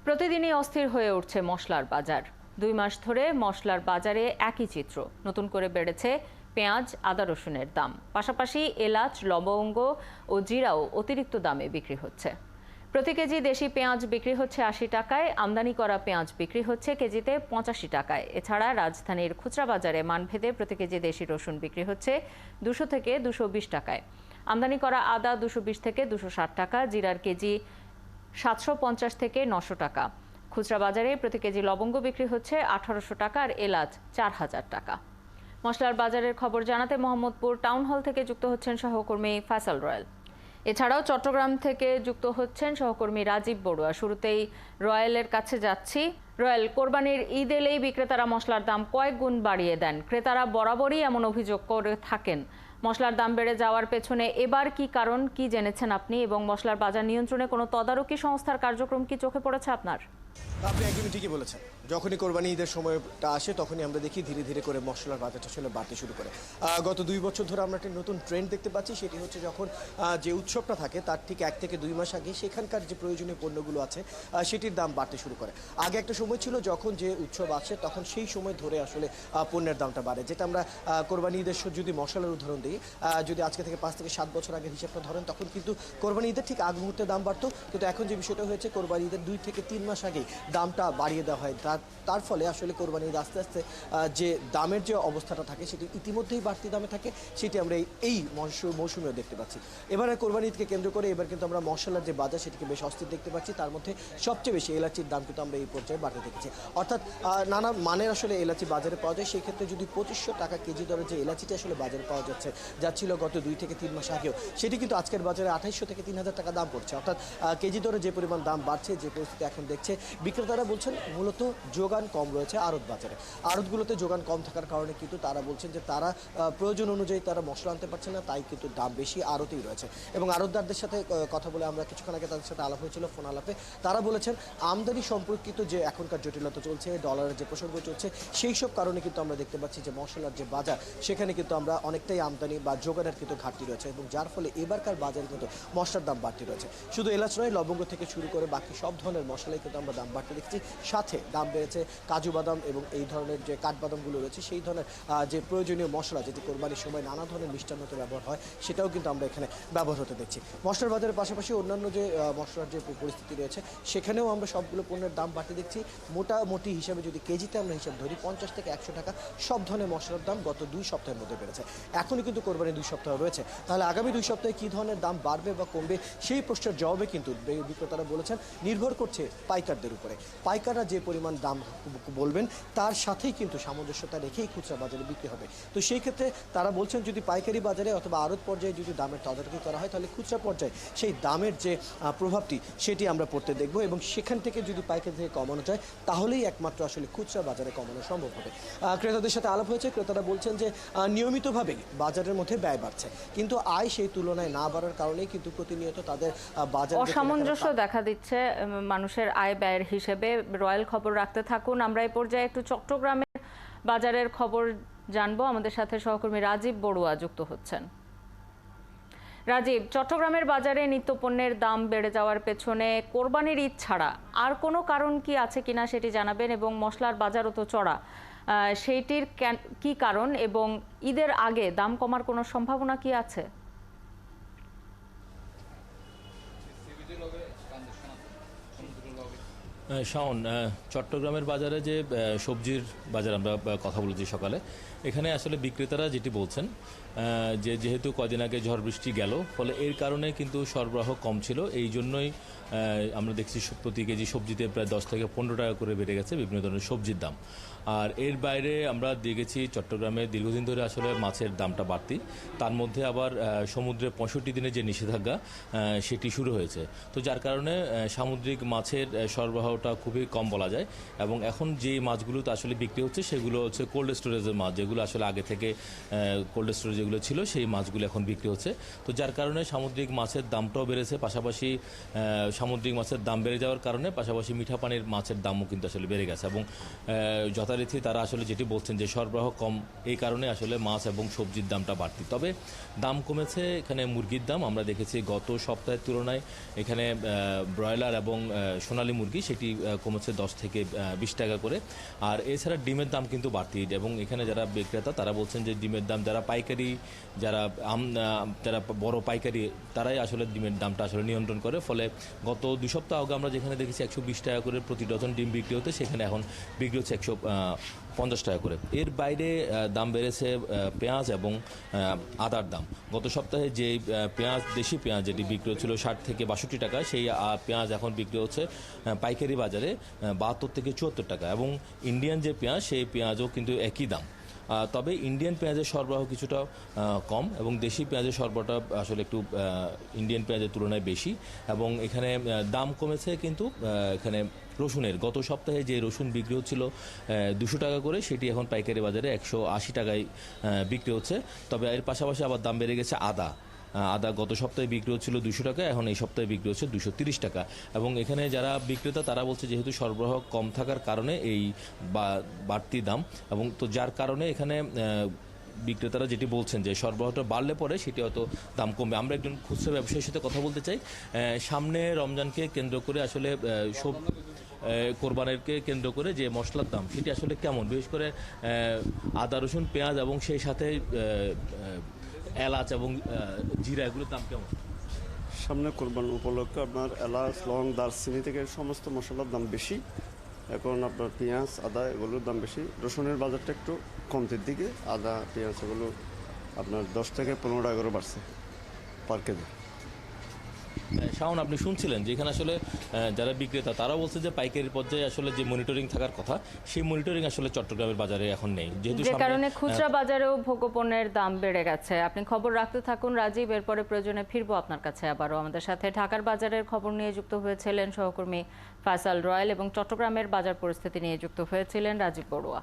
প্রতিদিনই অস্থির হয়ে উঠছে মশলার বাজার। 2 মাস ধরে মশলার বাজারে একই চিত্র। নতুন করে বেড়েছে পেঁয়াজ, আদা, রসুনের দাম। পাশাপাশি এলাচ, লবঙ্গ ও জিরাও অতিরিক্ত দামে বিক্রি হচ্ছে। প্রতি কেজি দেশি পেঁয়াজ বিক্রি হচ্ছে 80 টাকায়, আমদানি করা পেঁয়াজ বিক্রি হচ্ছে কেজিতে 85 টাকায়। এছাড়া রাজধানীর খুচরা বাজারে মানভেদে প্রতি কেজি দেশি রসুন বিক্রি হচ্ছে 200 থেকে 220 টাকায়। আমদানি করা আদা 220 থেকে 260 টাকা, জিরার কেজি 750 থেকে 900 টাকা। খুচরা বাজারে প্রতি কেজি লবঙ্গ বিক্রি হচ্ছে 1800 টাকা আর এলাচ 4000 টাকা। মশলার বাজারের খবর জানাতে মোহাম্মদপুর টাউন হল থেকে যুক্ত হচ্ছেন সহকর্মী ফয়সাল রয়েল। এছাড়াও চট্টগ্রাম থেকে যুক্ত হচ্ছেন সহকর্মী রাজীব বড়ুয়া। শুরুতেই রয়েলের কাছে যাচ্ছি। রয়েল, কোরবানির ঈদ এলেই বিক্রেতারা মশলার দাম কয়েক গুণ বাড়িয়ে দেন। ক্রেতারা বরাবরই এমন অভিযোগ করে থাকেন। মশলার দাম বেড়ে যাওয়ার পেছনে এবার কি কারণ, কি জেনেছেন আপনি, এবং মশলার বাজার নিয়ন্ত্রণে কোনো তদারকি সংস্থার কার্যক্রম কি চোখে পড়েছে আপনার? আপনি একদমই ঠিকই বলেছেন। যখনই কোরবানি ঈদের সময়টা আসে তখনই আমরা দেখি ধীরে ধীরে করে মশলার বাজারটা আসলে বাড়তে শুরু করে। গত 2 বছর ধরে আমরা একটা নতুন ট্রেন্ড দেখতে পাচ্ছি। সেটি হচ্ছে যখন যে উৎসবটা থাকে তার ঠিক 1 থেকে 2 মাস আগে সেখানকার যে প্রয়োজনীয় পণ্যগুলো আছে সেটির দাম বাড়তে শুরু করে। আগে একটা সময় ছিল যখন যে উৎসব আসে তখন সেই সময় ধরে আসলে পণ্যের দামটা বাড়ে, যেটা আমরা কোরবানি ঈদের যদি মশলার উদাহরণ দিই, যদি আজকে থেকে 5 থেকে 7 বছর আগের হিসাবটা ধরেন তখন কিন্তু কোরবানি ঈদের ঠিক আগ মুহূর্তে দাম বাড়তো। কিন্তু এখন যে বিষয়টা হয়েছে, কোরবানি ঈদের 2 থেকে 3 মাস আগেই দামটা বাড়িয়ে দেওয়া হয়। তার ফলে আসলে কোরবানি ঈদ আস্তে আস্তে যে দামের যে অবস্থাটা থাকে সেটি ইতিমধ্যেই বাড়তি দামে থাকে, সেটি আমরা এই মৌসুমেও দেখতে পাচ্ছি। এবারে কোরবানি ঈদকে কেন্দ্র করে এবার কিন্তু আমরা মশলার যে বাজার সেটিকে বেশ অস্থির দেখতে পাচ্ছি। তার মধ্যে সবচেয়ে বেশি এলাচির দাম কিন্তু আমরা এই পর্যায়ে বাড়তে দেখেছি। অর্থাৎ নানা মানের আসলে এলাচি বাজারে পাওয়া যায়। সেই ক্ষেত্রে যদি 2500 টাকা কেজি দরে যে এলাচিটা আসলে বাজারে পাওয়া যাচ্ছে, যা ছিল গত 2 থেকে 3 মাস আগেও, সেটি কিন্তু আজকের বাজারে 2800 থেকে 3000 টাকা দাম পড়ছে। অর্থাৎ কেজি দরে যে পরিমাণ দাম বাড়ছে, যে পরিস্থিতি এখন দেখছে বিক্রেতারা বলছেন মূলত যোগান কম রয়েছে আড়ত বাজারে। আড়তগুলোতে যোগান কম থাকার কারণে কিন্তু তারা বলছেন যে তারা প্রয়োজন অনুযায়ী তারা মশলা আনতে পারছে না, তাই কিন্তু দাম বেশি আড়তেই রয়েছে। এবং আড়তদারদের সাথে কথা বলে আমরা কিছুক্ষণ আগে তাদের সাথে আলাপ হয়েছিল, ফোন আলাপে তারা বলেছেন আমদানি সম্পর্কিত যে এখনকার জটিলতা চলছে, ডলারের যে প্রসঙ্গ চলছে, সেই সব কারণে কিন্তু আমরা দেখতে পাচ্ছি যে মশলার যে বাজার সেখানে কিন্তু আমরা অনেকটাই আমদানি বা যোগানের কিন্তু ঘাটতি রয়েছে, এবং যার ফলে এবারকার বাজারে কিন্তু মশলার দাম বাড়তি রয়েছে। শুধু এলাচ নয়, লবঙ্গ থেকে শুরু করে বাকি সব ধরনের মশলাই কিন্তু আমরা দাম বাড়তে দেখছি। সাথে দাম বেড়েছে কাজু বাদাম এবং এই ধরনের যে কাঠবাদামগুলো রয়েছে, সেই ধরনের যে প্রয়োজনীয় মশলা যেটি কোরবানির সময় নানা ধরনের মিষ্টান্নতে ব্যবহার হয়, সেটাও কিন্তু আমরা এখানে ব্যবহার হতে দেখছি। মশলার বাজারের পাশাপাশি অন্যান্য যে মশলার যে পরিস্থিতি রয়েছে সেখানেও আমরা সবগুলো পণ্যের দাম বাড়তে দেখছি। মোটামুটি হিসাবে যদি কেজিতে আমরা হিসাব ধরি 50 থেকে 100 টাকা সব ধরনের মশলার দাম গত 2 সপ্তাহের মধ্যে বেড়েছে। এখনই কিন্তু কোরবানি 2 সপ্তাহ রয়েছে, তাহলে আগামী 2 সপ্তাহে কী ধরনের দাম বাড়বে বা কমবে সেই প্রশ্নের জবাবে কিন্তু বিক্রেতারা বলেছেন নির্ভর করছে পাইকারদের উপরে। পাইকাররা যে পরিমাণ দাম বলবেন তার সাথেই কিন্তু সামঞ্জস্যতা রেখেই খুচরা বাজারে বিক্রি হবে। তো সেই ক্ষেত্রে তারা বলছেন যদি পাইকারি বাজারে অথবা আড়ত পর্যায়ে যদি দামের তদারকি করা হয়, তাহলে খুচরা পর্যায়ে সেই দামের যে প্রভাবটি সেটি আমরা পড়তে দেখব, এবং সেখান থেকে যদি পাইকারি থেকে কমানো যায় তাহলেই একমাত্র আসলে খুচরা বাজারে কমানো সম্ভব হবে। ক্রেতাদের সাথে আলাপ হয়েছে, ক্রেতারা বলছেন যে নিয়মিতভাবেই বাজারের মধ্যে ব্যয় বাড়ছে, কিন্তু আয় সেই তুলনায় না বাড়ার কারণেই কিন্তু প্রতিনিয়ত তাদের বাজার অসামঞ্জস্য দেখা দিচ্ছে মানুষের আয় ব্যয়ের হিসেবে। রয়্যাল খবর রাখতে থাকুন। আমরা এই পর্যায়ে একটু চট্টগ্রামের বাজারের খবর জানবো। আমাদের সাথে সহকর্মী রাজীব বড়ুয়া যুক্ত হচ্ছেন। রাজীব, চট্টগ্রামের বাজারে নিত্যপণ্যের দাম বেড়ে যাওয়ার পেছনে কোরবানির ঈদ ছাড়া আর কোনো কারণ কি আছে কিনা সেটি জানাবেন, এবং মশলার বাজারও তো চড়া, সেইটির কি কারণ, এবং ঈদের আগে দাম কমার কোনো সম্ভাবনা কি আছে? শাওন, চট্টগ্রামের বাজারে যে সবজির বাজার আমরা কথা বলেছি সকালে, এখানে আসলে বিক্রেতারা যেটি বলছেন যে যেহেতু কদিন আগে ঝড় বৃষ্টি গেল, ফলে এর কারণে কিন্তু সরবরাহ কম ছিল। এই জন্যই আমরা দেখছি প্রতি কেজি সবজিতে প্রায় 10 থেকে 15 টাকা করে বেড়ে গেছে বিভিন্ন ধরনের সবজির দাম। আর এর বাইরে আমরা দেখেছি চট্টগ্রামে দীর্ঘদিন ধরে আসলে মাছের দামটা বাড়তি, তার মধ্যে আবার সমুদ্রে 65 দিনের যে নিষেধাজ্ঞা সেটি শুরু হয়েছে। তো যার কারণে সামুদ্রিক মাছের সরবরাহটা খুবই কম বলা যায়, এবং এখন যে মাছগুলোতে আসলে বিক্রি হচ্ছে সেগুলো হচ্ছে কোল্ড স্টোরেজের মাছ, যেগুলো আসলে আগে থেকে কোল্ড স্টোরেজ যেগুলো ছিল সেই মাছগুলো এখন বিক্রি হচ্ছে। তো যার কারণে সামুদ্রিক মাছের দামটাও বেড়েছে, পাশাপাশি সামুদ্রিক মাছের দাম বেড়ে যাওয়ার কারণে পাশাপাশি মিঠা পানির মাছের দামও কিন্তু আসলে বেড়ে গেছে, এবং যথারীতি তারা আসলে যেটি বলছেন যে সরবরাহ কম, এই কারণে আসলে মাছ এবং সবজির দামটা বাড়তি। তবে দাম কমেছে এখানে মুরগির দাম। আমরা দেখেছি গত সপ্তাহের তুলনায় এখানে ব্রয়লার এবং সোনালী মুরগি সেটি সেটি কমেছে 10 থেকে 20 টাকা করে। আর এছাড়া ডিমের দাম কিন্তু বাড়তি, এবং এখানে যারা বিক্রেতা তারা বলছেন যে ডিমের দাম যারা পাইকারি, যারা বড় পাইকারি, তারাই আসলে ডিমের দামটা আসলে নিয়ন্ত্রণ করে। ফলে গত 2 সপ্তাহ আগে আমরা যেখানে দেখেছি 120 টাকা করে প্রতি ডজন ডিম বিক্রি হতে, সেখানে এখন বিক্রি হচ্ছে 150 টাকা করে। এর বাইরে দাম বেড়েছে পেঁয়াজ এবং আদার দাম। গত সপ্তাহে যে দেশি পেঁয়াজ যেটি বিক্রি হচ্ছিল 60 থেকে 62 টাকা, সেই পেঁয়াজ এখন বিক্রি হচ্ছে পাইকারি বাজারে 72 থেকে 74 টাকা। এবং ইন্ডিয়ান যে পেঁয়াজ, সেই পেঁয়াজও কিন্তু একই দাম। তবে ইন্ডিয়ান পেঁয়াজের সরবরাহ কিছুটা কম, এবং দেশি পেঁয়াজের সরবরাহটা আসলে একটু ইন্ডিয়ান পেঁয়াজের তুলনায় বেশি। এবং এখানে দাম কমেছে কিন্তু এখানে রসুনের। গত সপ্তাহে যে রসুন বিক্রি হচ্ছিল 200 টাকা করে, সেটি এখন পাইকারি বাজারে 180 টাকায় বিক্রি হচ্ছে। তবে এর পাশাপাশি আবার দাম বেড়ে গেছে আদা গত সপ্তাহে বিক্রি হচ্ছিল 200 টাকা, এখন এই সপ্তাহে বিক্রি হচ্ছে 230 টাকা। এবং এখানে যারা বিক্রেতা তারা বলছে যেহেতু সরবরাহ কম থাকার কারণে এই বাড়তি দাম, এবং তো যার কারণে এখানে বিক্রেতারা যেটি বলছেন যে সরবরাহটা বাড়লে পরে সেটি হয়তো দাম কমবে। আমরা একজন খুচরা ব্যবসায়ীর সাথে কথা বলতে চাই। সামনে রমজানকে কেন্দ্র করে আসলে সব কোরবানিকে কেন্দ্র করে যে মশলার দাম সেটি আসলে কেমন, বিশেষ করে আদা, রসুন, পেঁয়াজ এবং সেই সাথে এলাচ এবং জিরা, এগুলোর দাম কেমন? সামনে কোরবানি উপলক্ষে আপনার এলাচ, লং, দারচিনি থেকে সমস্ত মশলার দাম বেশি। এখন আপনার পেঁয়াজ, আদা এগুলোর দাম বেশি। রসুনের বাজারটা একটু কমতির দিকে। আদা, পেঁয়াজ এগুলো আপনার 10 থেকে 15 টাকা করে বাড়ছে পার কেজি। শাওন, আপনি শুনছিলেন যে এখানে আসলে যারা বিক্রেতা তারা বলছে যে পাইকারি পর্যায়ে আসলে যে মনিটরিং থাকার কথা, সেই মনিটরিং আসলে চট্টগ্রামের বাজারে এখন নেই, যেহেতু যে কারণে খুচরা বাজারেও ভোগ্যপণ্যের দাম বেড়ে গেছে। আপনি খবর রাখতে থাকুন রাজীব, এরপরে প্রয়োজনে ফিরবো আপনার কাছে আবারও। আমাদের সাথে ঢাকার বাজারের খবর নিয়ে যুক্ত হয়েছিলেন সহকর্মী ফায়সাল রয়েল, এবং চট্টগ্রামের বাজার পরিস্থিতি নিয়ে যুক্ত হয়েছিলেন রাজীব বড়ুয়া।